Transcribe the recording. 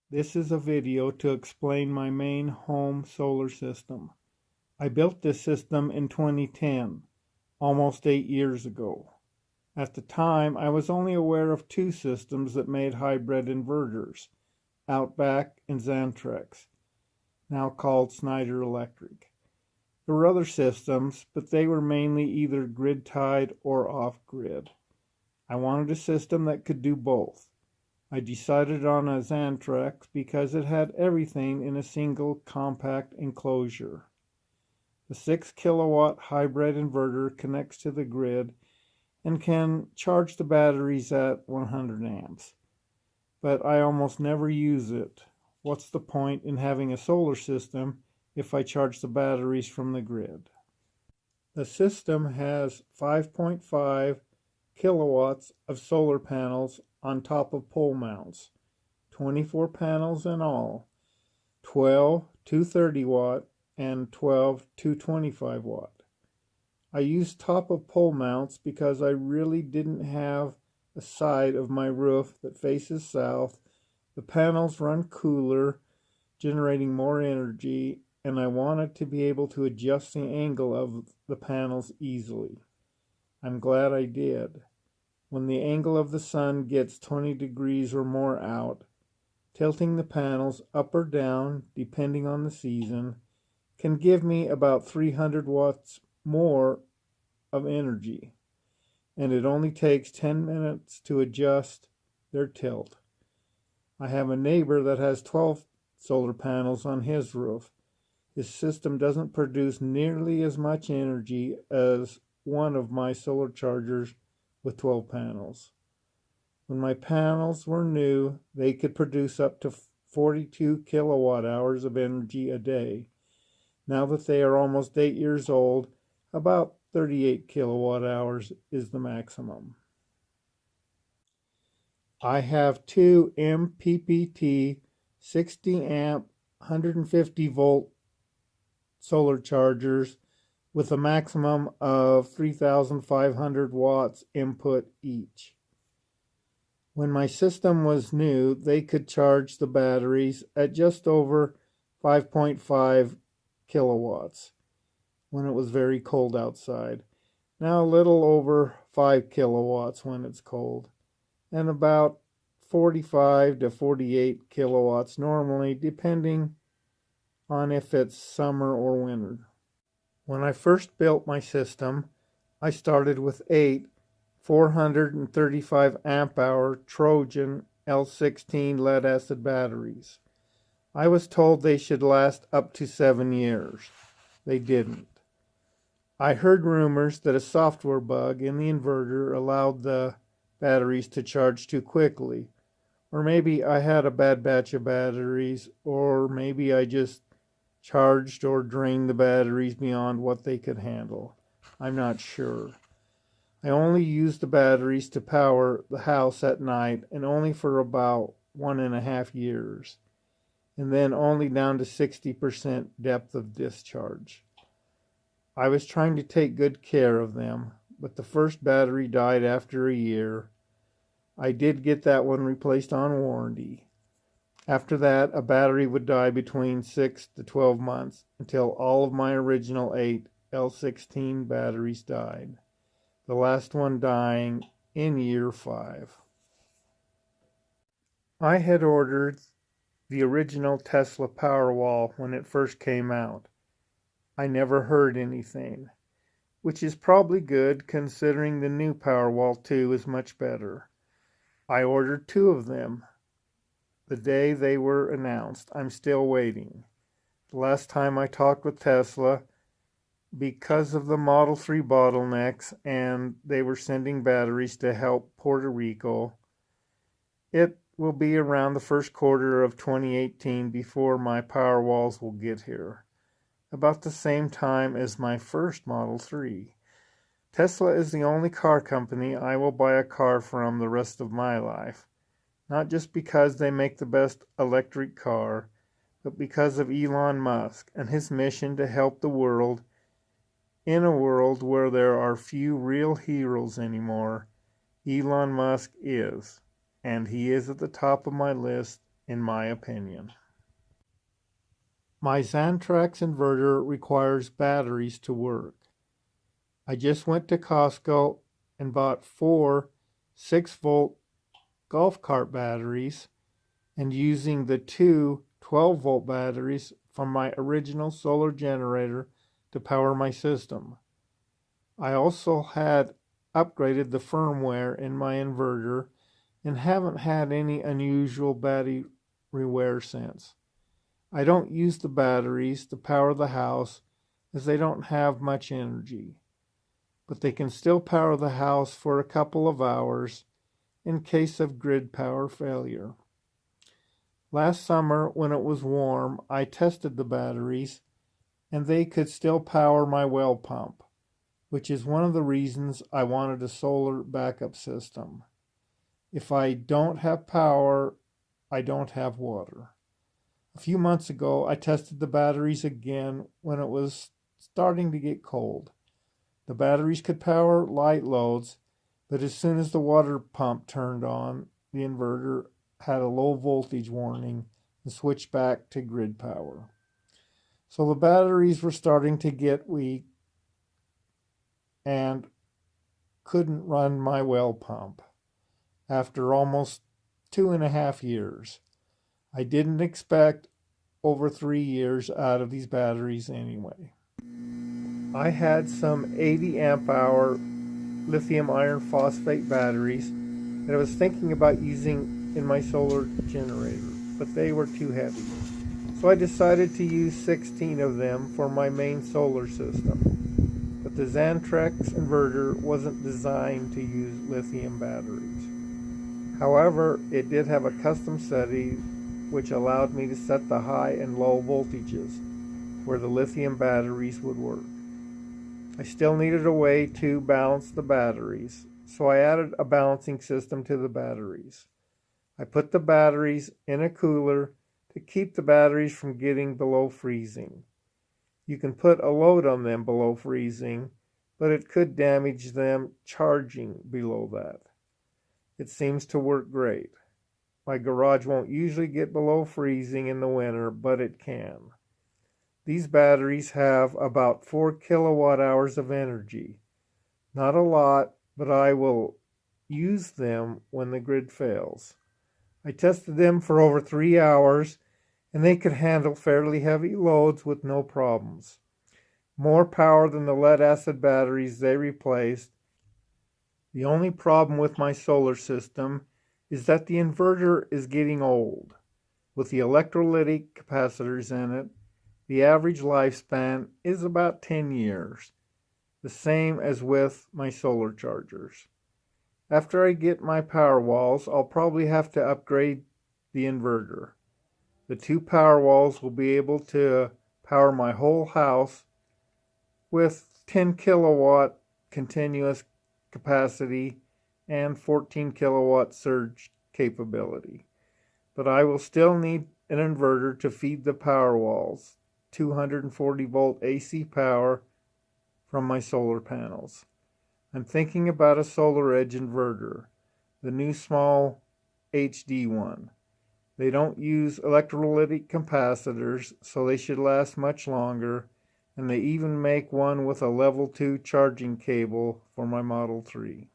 This is a video to explain my main home solar system. I built this system in 2010, almost 8 years ago. At the time, I was only aware of two systems that made hybrid inverters, Outback and Xantrex, now called Schneider Electric. There were other systems, but they were mainly either grid-tied or off-grid. I wanted a system that could do both. I decided on a Xantrex because it had everything in a single compact enclosure. The 6 kilowatt hybrid inverter connects to the grid and can charge the batteries at 100 amps. But I almost never use it. What's the point in having a solar system if I charge the batteries from the grid? The system has 5.5 kilowatts of solar panels on top of pole mounts, 24 panels in all, 12 230 watt and 12 225 watt. I used top of pole mounts because I really didn't have a side of my roof that faces south. The panels run cooler, generating more energy, and I wanted to be able to adjust the angle of the panels easily. I'm glad I did. When the angle of the sun gets 20 degrees or more out, tilting the panels up or down, depending on the season, can give me about 300 watts more of energy, and it only takes 10 minutes to adjust their tilt. I have a neighbor that has 12 solar panels on his roof. His system doesn't produce nearly as much energy as one of my solar chargers with 12 panels. When my panels were new, they could produce up to 42 kilowatt hours of energy a day. Now that they are almost 8 years old, about 38 kilowatt hours is the maximum. I have two MPPT 60 amp 150 volt solar chargers with a maximum of 3,500 watts input each. When my system was new, they could charge the batteries at just over 5.5 kilowatts when it was very cold outside. Now a little over 5 kilowatts when it's cold, and about 45 to 48 kilowatts normally, depending on if it's summer or winter. When I first built my system, I started with 8 435 amp hour Trojan L16 lead acid batteries. I was told they should last up to 7 years. They didn't. I heard rumors that a software bug in the inverter allowed the batteries to charge too quickly. Or maybe I had a bad batch of batteries, or maybe I just charged or drained the batteries beyond what they could handle. I'm not sure. I only used the batteries to power the house at night, and only for about 1.5 years, and then only down to 60% depth of discharge. I was trying to take good care of them, but the first battery died after a year. I did get that one replaced on warranty. After that, a battery would die between 6 to 12 months until all of my original 8 L16 batteries died, the last one dying in year 5. I had ordered the original Tesla Powerwall when it first came out. I never heard anything, which is probably good considering the new Powerwall 2 is much better. I ordered 2 of them the day they were announced. I'm still waiting. The last time I talked with Tesla, because of the Model 3 bottlenecks and they were sending batteries to help Puerto Rico, it will be around the first quarter of 2018 before my Powerwalls will get here, about the same time as my first Model 3. Tesla is the only car company I will buy a car from the rest of my life. Not just because they make the best electric car, but because of Elon Musk and his mission to help the world in a world where there are few real heroes anymore. Elon Musk is, and he is at the top of my list in my opinion. My Xantrex inverter requires batteries to work. I just went to Costco and bought 4 6-volt golf cart batteries, and using the 2 12-volt batteries from my original solar generator to power my system. I also had upgraded the firmware in my inverter and haven't had any unusual battery wear since. I don't use the batteries to power the house as they don't have much energy, but they can still power the house for a couple of hours in case of grid power failure. Last summer, when it was warm, I tested the batteries and they could still power my well pump, which is one of the reasons I wanted a solar backup system. If I don't have power, I don't have water. A few months ago, I tested the batteries again when it was starting to get cold. The batteries could power light loads, but as soon as the water pump turned on, the inverter had a low voltage warning and switched back to grid power. So the batteries were starting to get weak and couldn't run my well pump after almost 2.5 years. I didn't expect over 3 years out of these batteries anyway. I had some 80 amp hour lithium iron phosphate batteries that I was thinking about using in my solar generator, but they were too heavy. So I decided to use 16 of them for my main solar system. But the Xantrex inverter wasn't designed to use lithium batteries. However, it did have a custom setting which allowed me to set the high and low voltages where the lithium batteries would work. I still needed a way to balance the batteries, so I added a balancing system to the batteries. I put the batteries in a cooler to keep the batteries from getting below freezing. You can put a load on them below freezing, but it could damage them charging below that. It seems to work great. My garage won't usually get below freezing in the winter, but it can. These batteries have about 4 kilowatt hours of energy. Not a lot, but I will use them when the grid fails. I tested them for over 3 hours, and they could handle fairly heavy loads with no problems. More power than the lead acid batteries they replaced. The only problem with my solar system is that the inverter is getting old. With the electrolytic capacitors in it, the average lifespan is about 10 years, the same as with my solar chargers. After I get my Powerwalls, I'll probably have to upgrade the inverter. The 2 Powerwalls will be able to power my whole house with 10 kilowatt continuous capacity and 14 kilowatt surge capability. But I will still need an inverter to feed the Powerwalls, 240 volt AC power from my solar panels. I'm thinking about a Solar Edge inverter, the new small HD one. They don't use electrolytic capacitors, so they should last much longer, and they even make one with a level 2 charging cable for my Model 3.